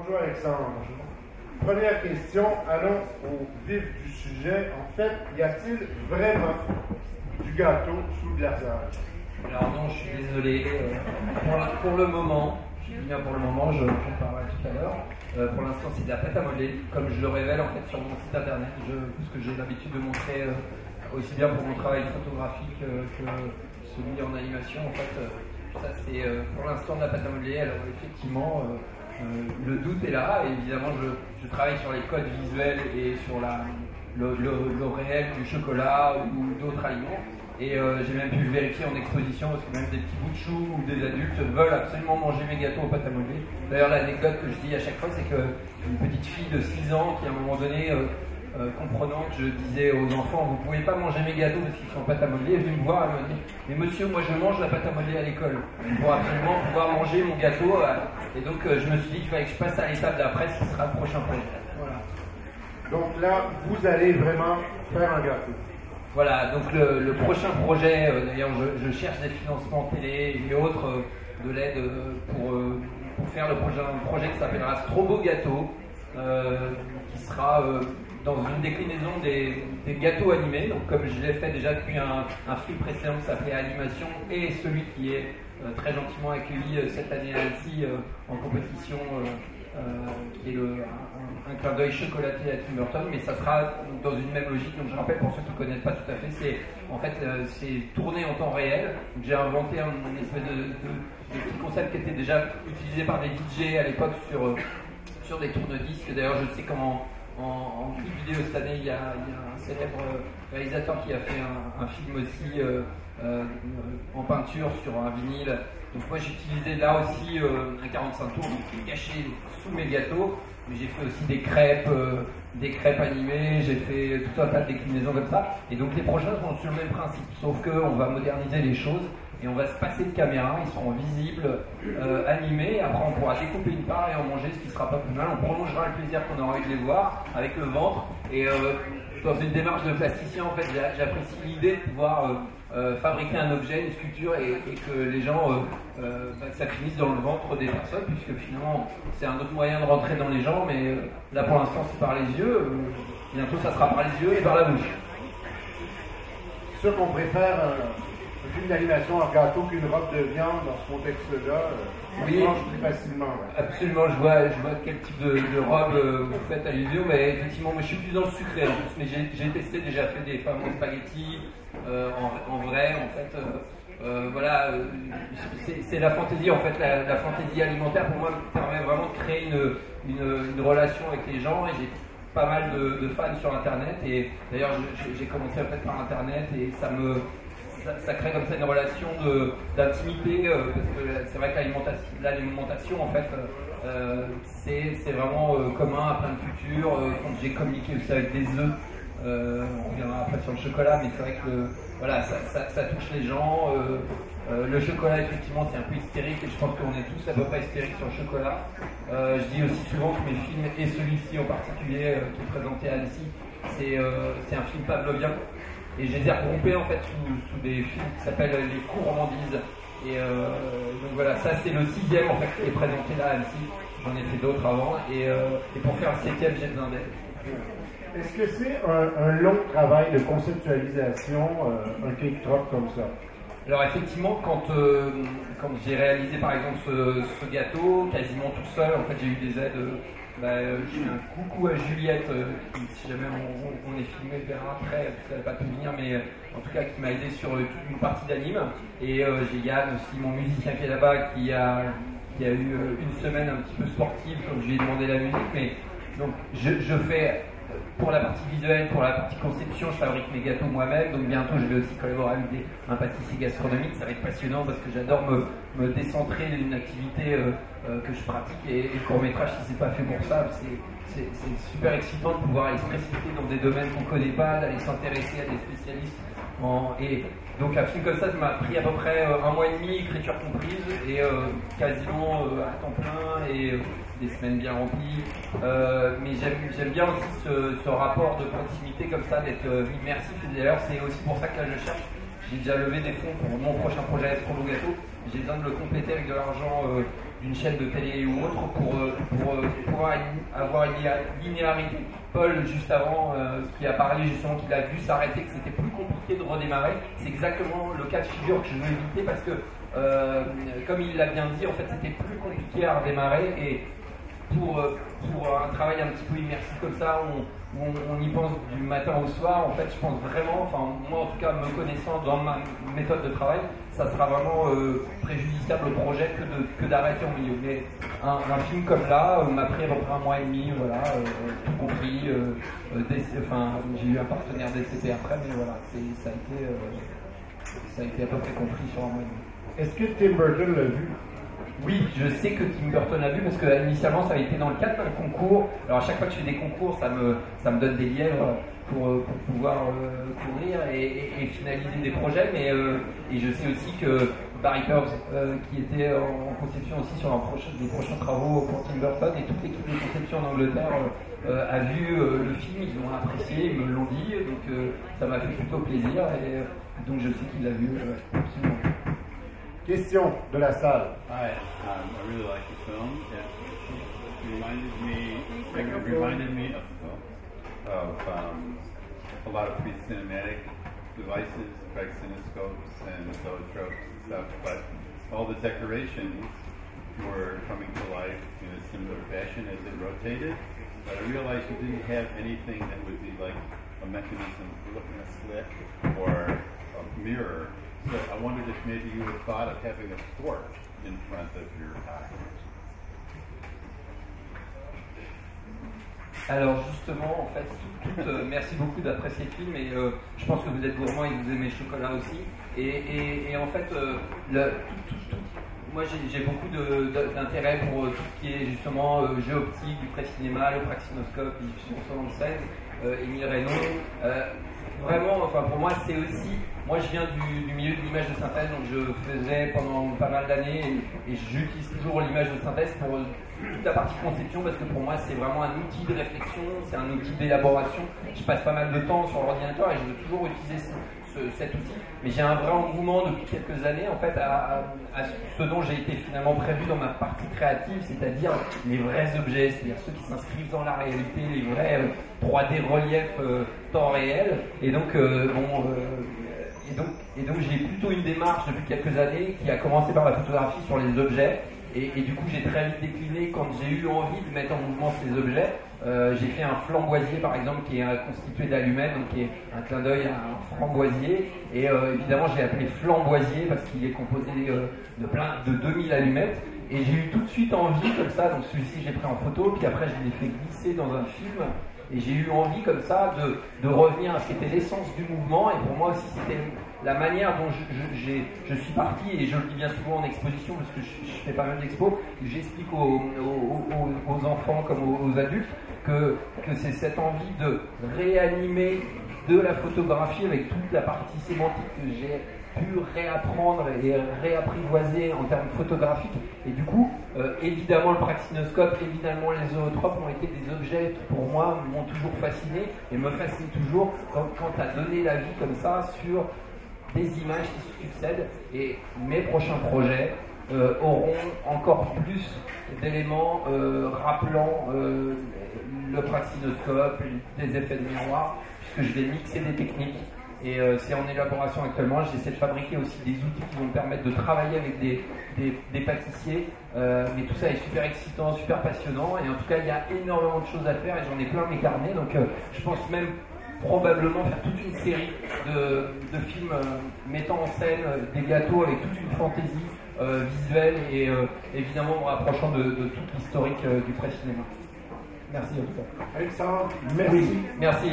Bonjour Alexandre. Première question, allons au vif du sujet. En fait, y a-t-il vraiment du gâteau sous le glaçage? Alors non, je suis désolé. Pour le moment, je dis bien pour le moment, je parlerai tout à l'heure. Pour l'instant, c'est de la pâte à modeler, comme je le révèle en fait sur mon site internet, puisque j'ai l'habitude de montrer aussi bien pour mon travail photographique que celui en animation. En fait, ça c'est pour l'instant de la pâte à modeler. Alors effectivement, le doute est là. Et évidemment, je travaille sur les codes visuels et sur le réel du chocolat ou d'autres aliments. Et j'ai même pu vérifier en exposition parce que même des petits bouts de choux ou des adultes veulent absolument manger mes gâteaux aux pâtes à modeler. D'ailleurs, l'anecdote que je dis à chaque fois, c'est qu'une petite fille de 6 ans qui, à un moment donné, comprenant que je disais aux enfants, vous ne pouvez pas manger mes gâteaux parce qu'ils sont en pâte à modeler, elle est venue me voir, elle m'a dit, mais monsieur, moi je mange la pâte à modeler à l'école pour absolument pouvoir manger mon gâteau. Et donc, je me suis dit qu'il fallait que je passe à l'étape d'après, ce qui sera le prochain projet. Voilà. Donc là, vous allez vraiment faire un gâteau. Voilà, donc le prochain projet, d'ailleurs je cherche des financements télé et autres de l'aide pour faire le projet qui s'appellera Strobo Gâteau, qui sera dans une déclinaison des gâteaux animés. Donc comme je l'ai fait déjà depuis un film précédent qui s'appelait Animation et celui qui est très gentiment accueilli cette année à Annecy en compétition, qui est un clin d'œil chocolaté à Tim Burton, mais ça sera dans une même logique. Donc je rappelle pour ceux qui ne connaissent pas tout à fait, c'est tourné en temps réel. J'ai inventé une espèce de petit concept qui était déjà utilisé par des DJ à l'époque sur des tourne-disques. D'ailleurs, je sais qu'en clip vidéo cette année, il y a un célèbre réalisateur qui a fait un film aussi en peinture sur un vinyle. Donc moi j'utilisais là aussi un 45 tours qui est caché sous mes gâteaux, mais j'ai fait aussi des crêpes animées, j'ai fait tout un tas de déclinaisons comme ça. Et donc les prochains sont sur le même principe, sauf qu'on va moderniser les choses et on va se passer de caméra, ils seront visibles, animés, après on pourra découper une part et en manger, ce qui sera pas plus mal. On prolongera le plaisir qu'on aura eu de les voir avec le ventre. Et dans une démarche de plasticien, en fait, j'apprécie l'idée de pouvoir fabriquer un objet, une sculpture, et que les gens, que ça finisse dans le ventre des personnes, puisque finalement c'est un autre moyen de rentrer dans les gens, mais là pour l'instant c'est par les yeux, bientôt ça sera par les yeux et par la bouche. Ceux qu'on préfère un film d'animation en gâteau qu'une robe de viande dans ce contexte-là, oui, mange plus facilement. Ouais. Absolument, je vois quel type de robe vous faites allusion, mais effectivement, moi je suis plus dans le sucré en plus, mais j'ai testé, déjà fait des fameux spaghettis en vrai, en fait. Voilà, c'est la fantaisie en fait, la fantaisie alimentaire pour moi me permet vraiment de créer une relation avec les gens, et j'ai pas mal de fans sur internet, et d'ailleurs j'ai commencé en fait par internet, et ça crée comme ça une relation d'intimité, parce que c'est vrai que l'alimentation en fait c'est vraiment commun à plein de cultures. Quand j'ai communiqué aussi avec des œufs, on reviendra après sur le chocolat, mais c'est vrai que voilà, ça touche les gens. Le chocolat, effectivement, c'est un peu hystérique, et je pense qu'on est tous à peu près hystériques sur le chocolat. Je dis aussi souvent que mes films, et celui-ci en particulier qui est présenté à Annecy, c'est un film pavlovien. Et je les ai regroupés en fait sous des films qui s'appellent Les Gourmandises. Et donc voilà, ça c'est le 6e en fait qui est présenté là à Annecy. J'en ai fait d'autres avant. Et pour faire le 7e, j'ai besoin d'aide. Est-ce que c'est un long travail de conceptualisation, un cake drop comme ça? Alors effectivement, quand j'ai réalisé par exemple ce gâteau, quasiment tout seul, en fait j'ai eu des aides. Je fais un coucou à Juliette, qui, si jamais on est filmé, verra après, parce qu'elle n'a pas pu venir, mais en tout cas qui m'a aidé sur toute une partie d'anime. Et j'ai Yann aussi, mon musicien qui est là-bas, qui a eu une semaine un petit peu sportive, comme je lui ai demandé la musique. Mais donc je fais pour la partie visuelle, pour la partie conception, je fabrique mes gâteaux moi-même. Donc bientôt je vais aussi collaborer avec un pâtissier gastronomique. Ça va être passionnant parce que j'adore me décentrer d'une activité que je pratique, et le court-métrage, si c'est pas fait pour ça, c'est super excitant de pouvoir aller se précipiter dans des domaines qu'on connaît pas, d'aller s'intéresser à des spécialistes. Et donc un film comme ça m'a pris à peu près 1 mois et demi, écriture comprise, et quasiment à temps plein, et des semaines bien remplies. Mais j'aime bien aussi ce rapport de proximité comme ça, d'être immersif. Et d'ailleurs c'est aussi pour ça que là je cherche j'ai déjà levé des fonds pour mon prochain projet Astrobogato. J'ai besoin de le compléter avec de l'argent d'une chaîne de télé ou autre pour pouvoir avoir une linéarité. Paul, juste avant, qui a parlé justement qu'il a vu s'arrêter, que c'était plus compliqué de redémarrer, c'est exactement le cas de figure que je veux éviter parce que, comme il l'a bien dit, en fait c'était plus compliqué à redémarrer et pour un travail un petit peu immersif comme ça, où on y pense du matin au soir, en fait je pense vraiment, enfin moi en tout cas me connaissant dans ma méthode de travail, ça sera vraiment préjudiciable au projet que d'arrêter au milieu. Mais un film comme là m'a pris à peu près 1 mois et demi, voilà, tout compris, j'ai eu un partenaire DCP après, mais voilà, ça a été à peu près compris sur 1 mois et demi. Est-ce que Tim Burton l'a vu? Oui, je sais que Tim Burton a vu parce que initialement ça avait été dans le cadre d'un concours. Alors à chaque fois que je fais des concours, ça me donne des lièvres pour pouvoir courir et finaliser des projets. Mais et je sais aussi que Barry Pearls, qui était en conception aussi sur des prochains travaux pour Tim Burton, et toute l'équipe de conception en Angleterre a vu le film, ils l'ont apprécié, ils me l'ont dit, donc ça m'a fait plutôt plaisir et donc je sais qu'il l'a vu absolument. Question de la salle. Hi, I really like the film. It reminded me of a lot of pre-cinematic devices, like cinescopes and zoetropes and stuff, but all the decorations were coming to life in a similar fashion as it rotated. But I realized you didn't have anything that would be like a mechanism for looking at a slit or a mirror. So I wondered if maybe you had thought of having a fork in front of your eye. Alors justement, en fait, merci beaucoup d'apprécier le film et je pense que vous êtes gourmand et que vous aimez le chocolat aussi. Et en fait, moi j'ai beaucoup d'intérêt pour tout ce qui est justement jeu optique, du pré-cinéma, le praxinoscope, diffusion 76, Émile Reynaud. Vraiment, enfin pour moi c'est aussi, moi je viens du milieu de l'image de synthèse, donc je faisais pendant pas mal d'années et j'utilise toujours l'image de synthèse pour toute la partie conception parce que pour moi c'est vraiment un outil de réflexion, c'est un outil d'élaboration. Je passe pas mal de temps sur l'ordinateur et je veux toujours utiliser cet outil, mais j'ai un vrai engouement depuis quelques années en fait à ce dont j'ai été finalement prévu dans ma partie créative, c'est-à-dire les vrais objets, c'est-à-dire ceux qui s'inscrivent dans la réalité, les vrais 3D reliefs temps réel. Et donc j'ai plutôt une démarche depuis quelques années qui a commencé par la photographie sur les objets. Et du coup, j'ai très vite décliné quand j'ai eu envie de mettre en mouvement ces objets. J'ai fait un flamboisier, par exemple, qui est constitué d'allumettes, donc qui est un clin d'œil à un framboisier. Et évidemment, je l'ai appelé flamboisier parce qu'il est composé de 2000 allumettes. Et j'ai eu tout de suite envie, comme ça, donc celui-ci j'ai pris en photo, puis après je l'ai fait glisser dans un film. Et j'ai eu envie, comme ça, de revenir à ce qui était l'essence du mouvement. Et pour moi aussi, c'était la manière dont je suis parti, et je le dis bien souvent en exposition, parce que je fais pas mal d'expos, j'explique aux enfants comme aux adultes que c'est cette envie de réanimer de la photographie avec toute la partie sémantique que j'ai pu réapprendre et réapprivoiser en termes photographiques. Et du coup, évidemment le praxinoscope, évidemment les zoetropes ont été des objets qui pour moi m'ont toujours fasciné et me fascinent toujours quand tu as donné la vie comme ça sur des images qui se succèdent. Et mes prochains projets auront encore plus d'éléments rappelant le praxinoscope, des effets de miroir, puisque je vais mixer des techniques. Et c'est en élaboration actuellement. J'essaie de fabriquer aussi des outils qui vont me permettre de travailler avec des pâtissiers. Mais tout ça est super excitant, super passionnant. Et en tout cas, il y a énormément de choses à faire et j'en ai plein mes carnets. Donc je pense même probablement faire toute une série de films mettant en scène des gâteaux avec toute une fantaisie visuelle et évidemment me rapprochant de toute l'historique du pré-cinéma. Merci en tout cas. Alexandre, merci. Oui, merci.